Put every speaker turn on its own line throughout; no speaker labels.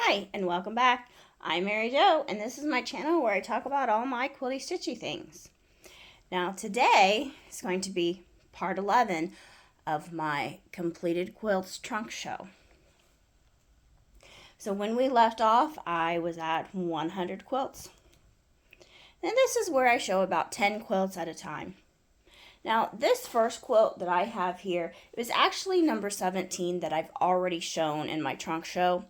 Hi, and welcome back. I'm Mary Jo, and this is my channel where I talk about all my quilty stitchy things. Now today is going to be part 11 of my completed quilts trunk show. So when we left off, I was at 100 quilts. And this is where I show about 10 quilts at a time. Now, this first quilt that I have here is actually number 17 that I've already shown in my trunk show.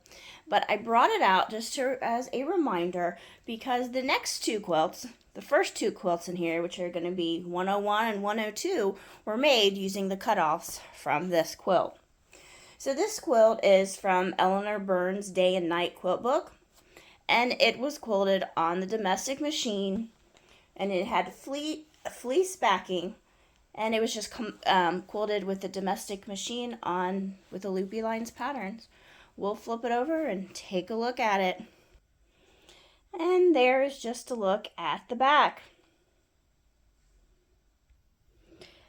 But I brought it out just as a reminder because the next two quilts, the first two quilts in here, which are going to be 101 and 102, were made using the cutoffs from this quilt. So this quilt is from Eleanor Burns' Day and Night quilt book. And it was quilted on the domestic machine. And it had fleece backing. And it was just quilted with the domestic machine on with the loopy lines patterns. We'll flip it over and take a look at it. And there's just a look at the back.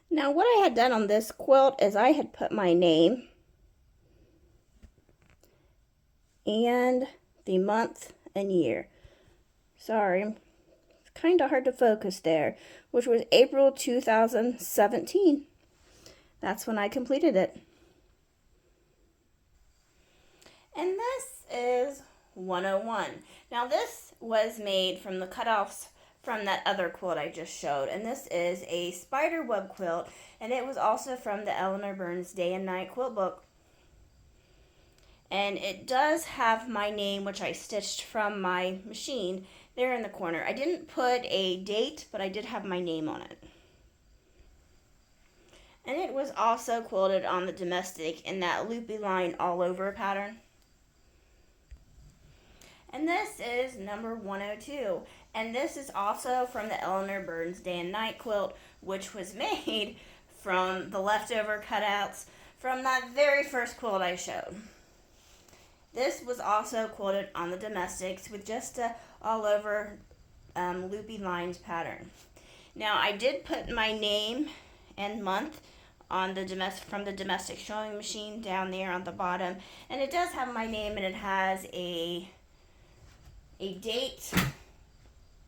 Now what I had done on this quilt is I had put my name and the month and year. Sorry, kind of hard to focus there, which was April 2017. That's when I completed it. And this is 101. Now this was made from the cutoffs from that other quilt I just showed, and this is a spider web quilt, and it was also from the Eleanor Burns Day and Night quilt book. And it does have my name, which I stitched from my machine, there in the corner. I didn't put a date, but I did have my name on it. And it was also quilted on the domestic in that loopy line all over pattern. And this is number 102. And this is also from the Eleanor Burns Day and Night quilt, which was made from the leftover cutouts from that very first quilt I showed. This was also quilted on the domestics with just a all over loopy lines pattern. Now I did put my name and month on the from the domestic sewing machine down there on the bottom, and it does have my name, and it has a date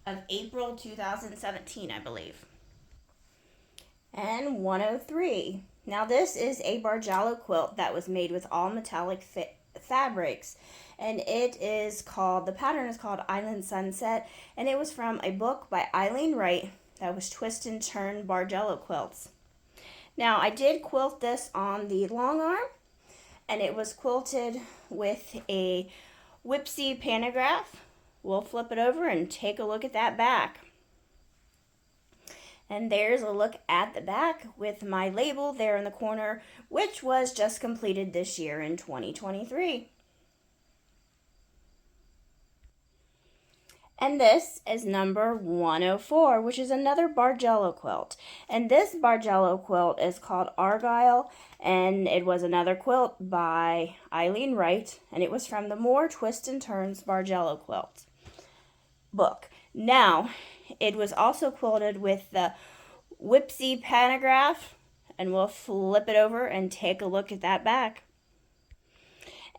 of April 2017, I believe. And 103. Now this is a Bargello quilt that was made with all metallic fabrics, and the pattern is called Island Sunset, and it was from a book by Eileen Wright that was Twist and Turn Bargello quilts. Now I did quilt this on the long arm, and it was quilted with a whipsy pantograph. We'll flip it over and take a look at that back. And there's a look at the back with my label there in the corner, which was just completed this year in 2023. And this is number 104, which is another Bargello quilt. And this Bargello quilt is called Argyle, and it was another quilt by Eileen Wright, and it was from the More Twist and Turns Bargello quilt book. Now, it was also quilted with the whipsy pantograph, and we'll flip it over and take a look at that back.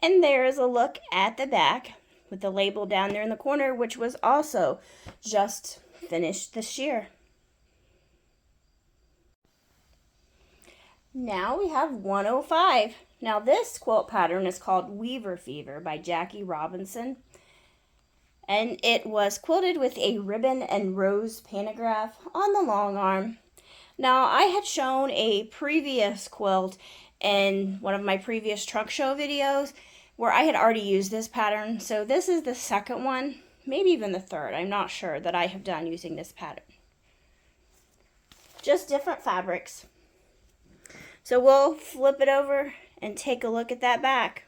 And there is a look at the back with the label down there in the corner, which was also just finished this year. Now we have 105. Now this quilt pattern is called Weaver Fever by Jackie Robinson. And it was quilted with a ribbon and rose pantograph on the long arm. Now, I had shown a previous quilt in one of my previous trunk show videos where I had already used this pattern. So this is the second one, maybe even the third, I'm not sure, that I have done using this pattern. Just different fabrics. So we'll flip it over and take a look at that back.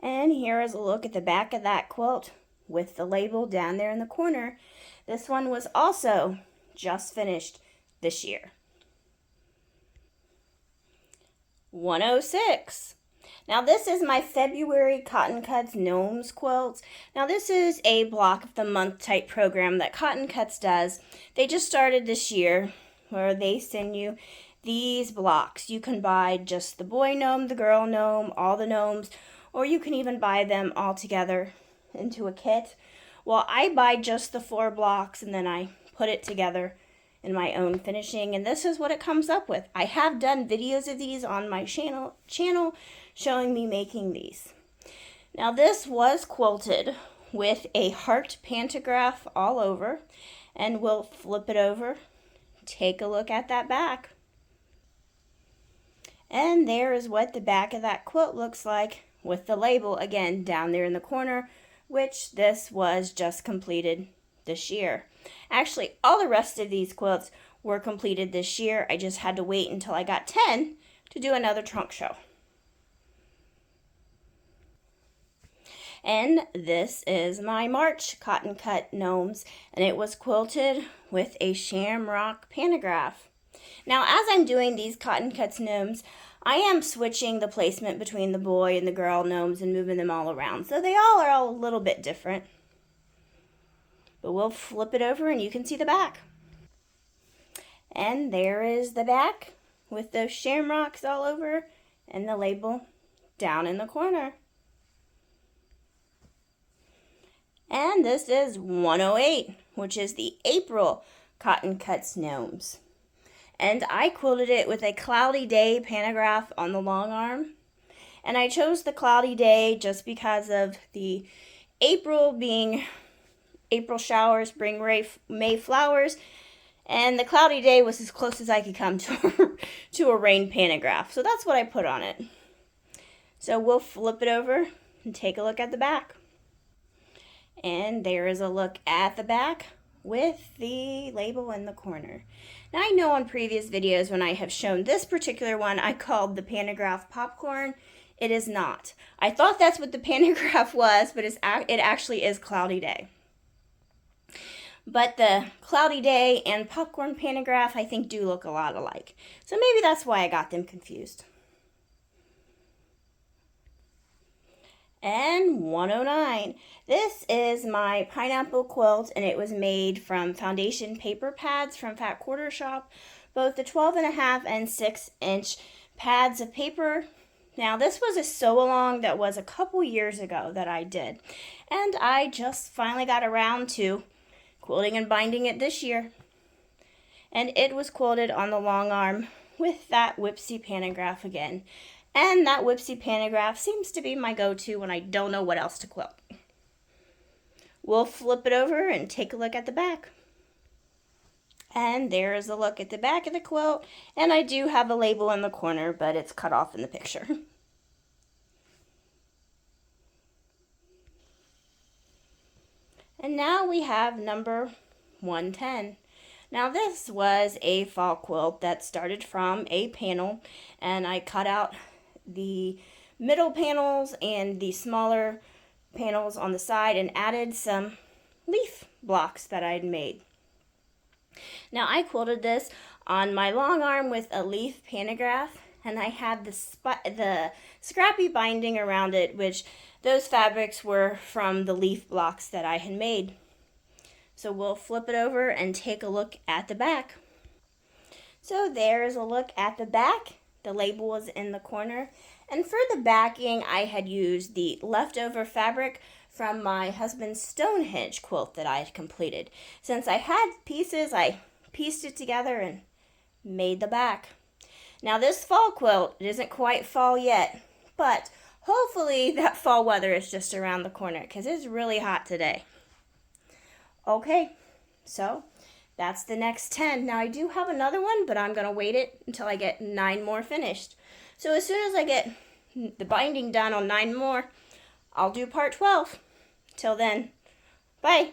And here is a look at the back of that quilt with the label down there in the corner. This one was also just finished this year. 106. Now this is my February Cotton Cuts Gnomes quilts. Now this is a block of the month type program that Cotton Cuts does. They just started this year where they send you these blocks. You can buy just the boy gnome, the girl gnome, all the gnomes, or you can even buy them all together into a kit. Well, I buy just the 4 blocks and then I put it together in my own finishing, and this is what it comes up with. I have done videos of these on my channel showing me making these. Now this was quilted with a heart pantograph all over, and we'll flip it over, take a look at that back. And there is what the back of that quilt looks like with the label again down there in the corner, which this was just completed this year. Actually, all the rest of these quilts were completed this year. I just had to wait until I got 10 to do another trunk show. And this is my March cotton cut gnomes, and it was quilted with a shamrock pantograph. Now, as I'm doing these cotton cuts gnomes, I am switching the placement between the boy and the girl gnomes and moving them all around. So they all are a little bit different. But we'll flip it over and you can see the back. And there is the back with those shamrocks all over and the label down in the corner. And this is 108, which is the April Cotton Cuts Gnomes. And I quilted it with a Cloudy Day pantograph on the long arm. And I chose the Cloudy Day just because of the April being April showers, bring May flowers. And the Cloudy Day was as close as I could come to a rain pantograph. So that's what I put on it. So we'll flip it over and take a look at the back. And there is a look at the back with the label in the corner. Now I know on previous videos when I have shown this particular one, I called the pantograph popcorn. It is not. I thought that's what the pantograph was, but it actually is Cloudy Day. But the Cloudy Day and popcorn pantograph I think do look a lot alike. So maybe that's why I got them confused. And 109. This is my pineapple quilt, and it was made from foundation paper pads from Fat Quarter Shop, both the 12.5 and 6-inch pads of paper. Now this was a sew along that was a couple years ago that I did, and I just finally got around to quilting and binding it this year. And it was quilted on the long arm with that Whipsy pantograph again. And that Whipsy pantograph seems to be my go-to when I don't know what else to quilt. We'll flip it over and take a look at the back. And there is a look at the back of the quilt. And I do have a label in the corner, but it's cut off in the picture. And now we have number 110. Now this was a fall quilt that started from a panel, and I cut out the middle panels and the smaller panels on the side and added some leaf blocks that I'd made. Now I quilted this on my long arm with a leaf pantograph, and I had the scrappy binding around it, which those fabrics were from the leaf blocks that I had made. So we'll flip it over and take a look at the back. So there's a look at the back. The label was in the corner. And for the backing, I had used the leftover fabric from my husband's Stonehenge quilt that I had completed. Since I had pieces, I pieced it together and made the back. Now this fall quilt, it isn't quite fall yet, but hopefully that fall weather is just around the corner because it's really hot today. Okay, so that's the next 10. Now I do have another one, but I'm going to wait it until I get 9 more finished. So as soon as I get the binding done on 9 more, I'll do part 12. Till then, bye.